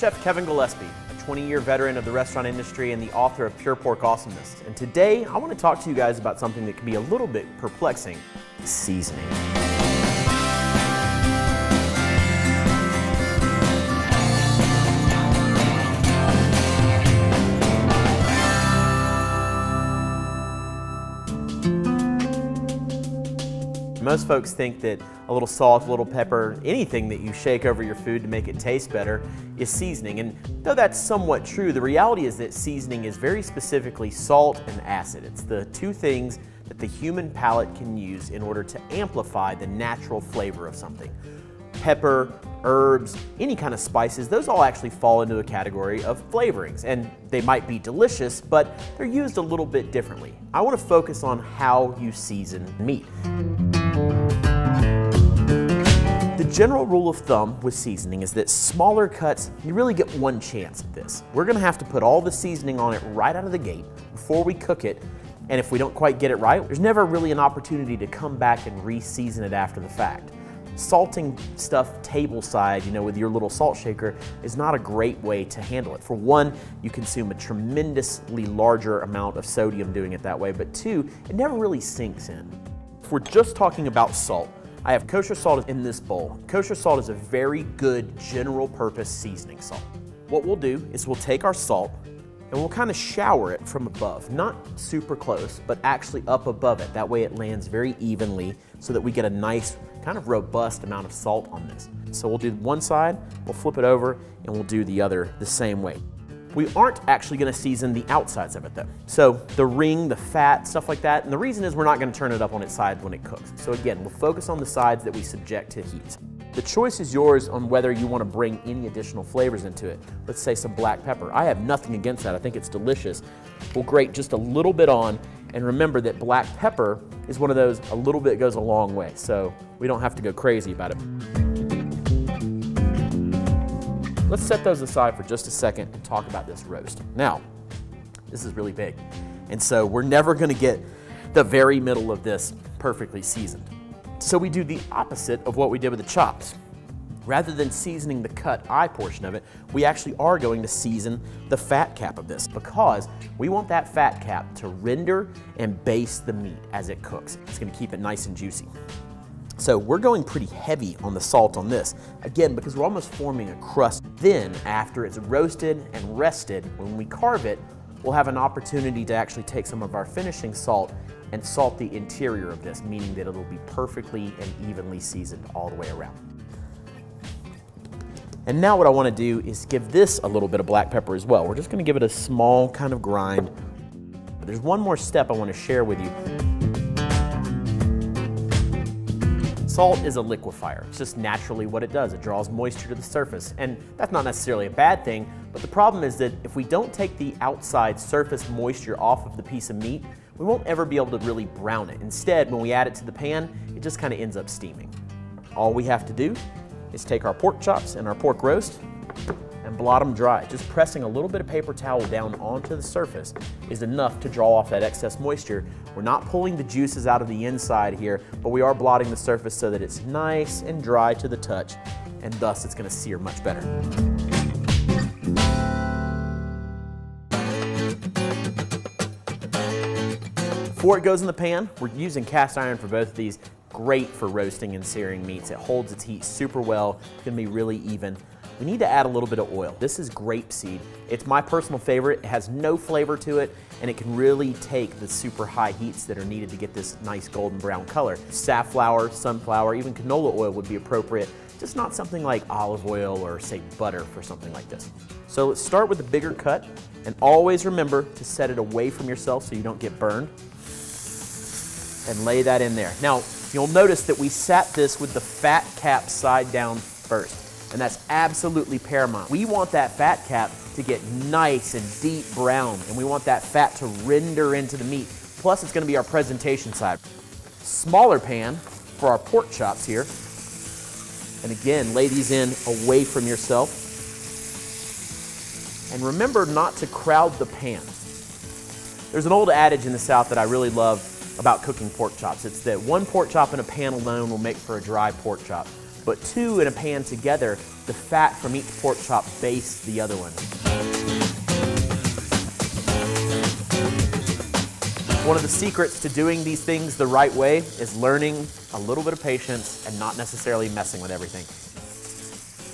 Chef Kevin Gillespie, a 20-year veteran of the restaurant industry and the author of Pure Pork Awesomeness. And today, I want to talk to you guys about something that can be a little bit perplexing: seasoning. Most folks think that a little salt, a little pepper, anything that you shake over your food to make it taste better is seasoning. And though that's somewhat true, the reality is that seasoning is very specifically salt and acid. It's the two things that the human palate can use in order to amplify the natural flavor of something. Pepper, herbs, any kind of spices, those all actually fall into a category of flavorings, and they might be delicious, but they're used a little bit differently. I want to focus on how you season meat. The general rule of thumb with seasoning is that smaller cuts, you really get one chance at this. We're going to have to put all the seasoning on it right out of the gate before we cook it, and if we don't quite get it right, there's never really an opportunity to come back and re-season it after the fact. Salting stuff table side, with your little salt shaker is not a great way to handle it. For one, you consume a tremendously larger amount of sodium doing it that way, but two, it never really sinks in. If we're just talking about salt, I have kosher salt in this bowl. Kosher salt is a very good general purpose seasoning salt. What we'll do is we'll take our salt and we'll kind of shower it from above. Not super close, but actually up above it. That way it lands very evenly so that we get a nice, kind of robust amount of salt on this. So we'll do one side, we'll flip it over, and we'll do the other the same way. We aren't actually going to season the outsides of it though. So the ring, the fat, stuff like that, and the reason is we're not going to turn it up on its side when it cooks. So again, we'll focus on the sides that we subject to heat. The choice is yours on whether you want to bring any additional flavors into it. Let's say some black pepper. I have nothing against that. I think it's delicious. We'll grate just a little bit on, and remember that black pepper is one of those, a little bit goes a long way, so we don't have to go crazy about it. Let's set those aside for just a second and talk about this roast. Now, this is really big, and so we're never going to get the very middle of this perfectly seasoned. So we do the opposite of what we did with the chops. Rather than seasoning the cut eye portion of it, we actually are going to season the fat cap of this because we want that fat cap to render and baste the meat as it cooks. It's going to keep it nice and juicy. So we're going pretty heavy on the salt on this, again, because we're almost forming a crust. Then, after it's roasted and rested, when we carve it, we'll have an opportunity to actually take some of our finishing salt and salt the interior of this, meaning that it'll be perfectly and evenly seasoned all the way around. And now what I want to do is give this a little bit of black pepper as well. We're just going to give it a small kind of grind. But there's one more step I want to share with you. Salt is a liquefier. It's just naturally what it does. It draws moisture to the surface. And that's not necessarily a bad thing, but the problem is that if we don't take the outside surface moisture off of the piece of meat, we won't ever be able to really brown it. Instead, when we add it to the pan, it just kind of ends up steaming. All we have to do is take our pork chops and our pork roast and blot them dry. Just pressing a little bit of paper towel down onto the surface is enough to draw off that excess moisture. We're not pulling the juices out of the inside here, but we are blotting the surface so that it's nice and dry to the touch, and thus it's going to sear much better. Before it goes in the pan, we're using cast iron for both of these. Great for roasting and searing meats. It holds its heat super well. It's going to be really even. We need to add a little bit of oil. This is grapeseed. It's my personal favorite. It has no flavor to it, and it can really take the super high heats that are needed to get this nice golden brown color. Safflower, sunflower, even canola oil would be appropriate, just not something like olive oil or, say, butter for something like this. So let's start with the bigger cut, and always remember to set it away from yourself so you don't get burned, and lay that in there. Now, you'll notice that we sat this with the fat cap side down first. And that's absolutely paramount. We want that fat cap to get nice and deep brown, and we want that fat to render into the meat. Plus, it's going to be our presentation side. Smaller pan for our pork chops here. And again, lay these in away from yourself. And remember not to crowd the pan. There's an old adage in the South that I really love about cooking pork chops. It's that one pork chop in a pan alone will make for a dry pork chop. but 2 in a pan together, the fat from each pork chop bastes the other one. One of the secrets to doing these things the right way is learning a little bit of patience and not necessarily messing with everything.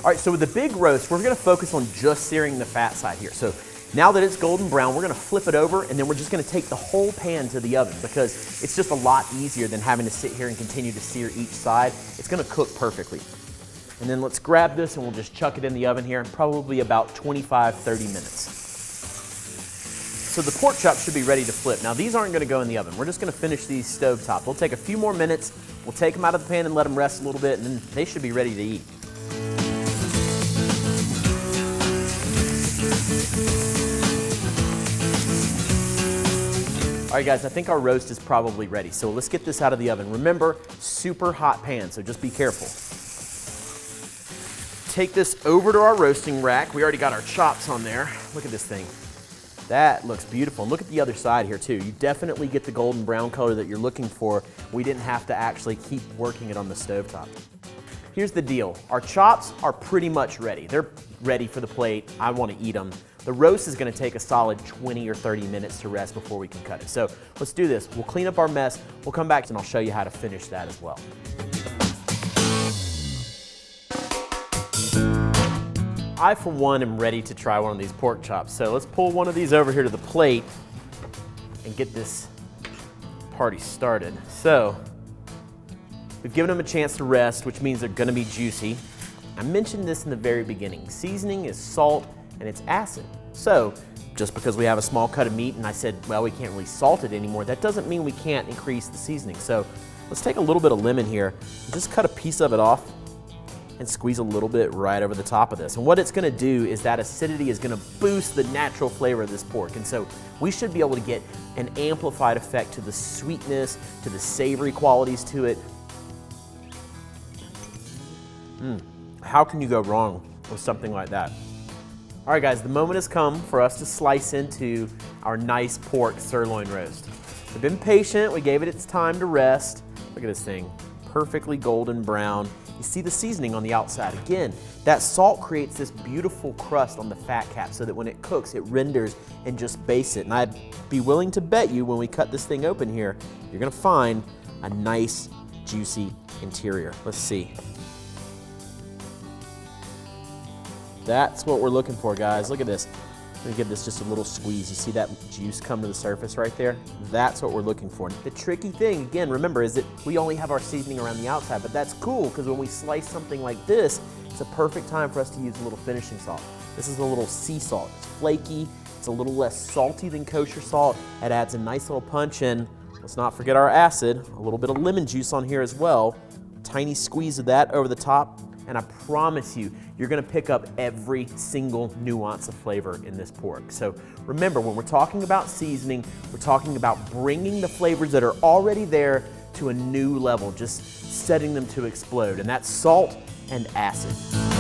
All right, so with the big roast, we're gonna focus on just searing the fat side here. So now that it's golden brown, we're gonna flip it over and then we're just gonna take the whole pan to the oven because it's just a lot easier than having to sit here and continue to sear each side. It's gonna cook perfectly. And then let's grab this and we'll just chuck it in the oven here, probably about 25, 30 minutes. So the pork chops should be ready to flip. Now these aren't gonna go in the oven. We're just gonna finish these stovetop. They'll take a few more minutes. We'll take them out of the pan and let them rest a little bit and then they should be ready to eat. All right guys, I think our roast is probably ready. So let's get this out of the oven. Remember, super hot pan, so just be careful. Take this over to our roasting rack. We already got our chops on there. Look at this thing. That looks beautiful. And look at the other side here too. You definitely get the golden brown color that you're looking for. We didn't have to actually keep working it on the stovetop. Here's the deal. Our chops are pretty much ready. They're ready for the plate. I want to eat them. The roast is going to take a solid 20 or 30 minutes to rest before we can cut it. So let's do this. We'll clean up our mess. We'll come back and I'll show you how to finish that as well. I, for one, am ready to try one of these pork chops. So let's pull one of these over here to the plate and get this party started. So we've given them a chance to rest, which means they're going to be juicy. I mentioned this in the very beginning. Seasoning is salt and it's acid. So just because we have a small cut of meat and I said, well, we can't really salt it anymore, that doesn't mean we can't increase the seasoning. So let's take a little bit of lemon here and just cut a piece of it off and squeeze a little bit right over the top of this. And what it's gonna do is that acidity is gonna boost the natural flavor of this pork. And so we should be able to get an amplified effect to the sweetness, to the savory qualities to it. How can you go wrong with something like that? All right guys, the moment has come for us to slice into our nice pork sirloin roast. We've been patient, we gave it its time to rest. Look at this thing, perfectly golden brown. You see the seasoning on the outside. Again, that salt creates this beautiful crust on the fat cap so that when it cooks, it renders and just bastes it. And I'd be willing to bet you when we cut this thing open here, you're gonna find a nice, juicy interior. Let's see. That's what we're looking for, guys. Look at this. Let me give this just a little squeeze. You see that juice come to the surface right there? That's what we're looking for. The tricky thing, again, remember, is that we only have our seasoning around the outside, but that's cool because when we slice something like this, it's a perfect time for us to use a little finishing salt. This is a little sea salt. It's flaky, it's a little less salty than kosher salt. It adds a nice little punch, and let's not forget our acid, a little bit of lemon juice on here as well. Tiny squeeze of that over the top. And I promise you, you're gonna pick up every single nuance of flavor in this pork. So remember, when we're talking about seasoning, we're talking about bringing the flavors that are already there to a new level, just setting them to explode. And that's salt and acid.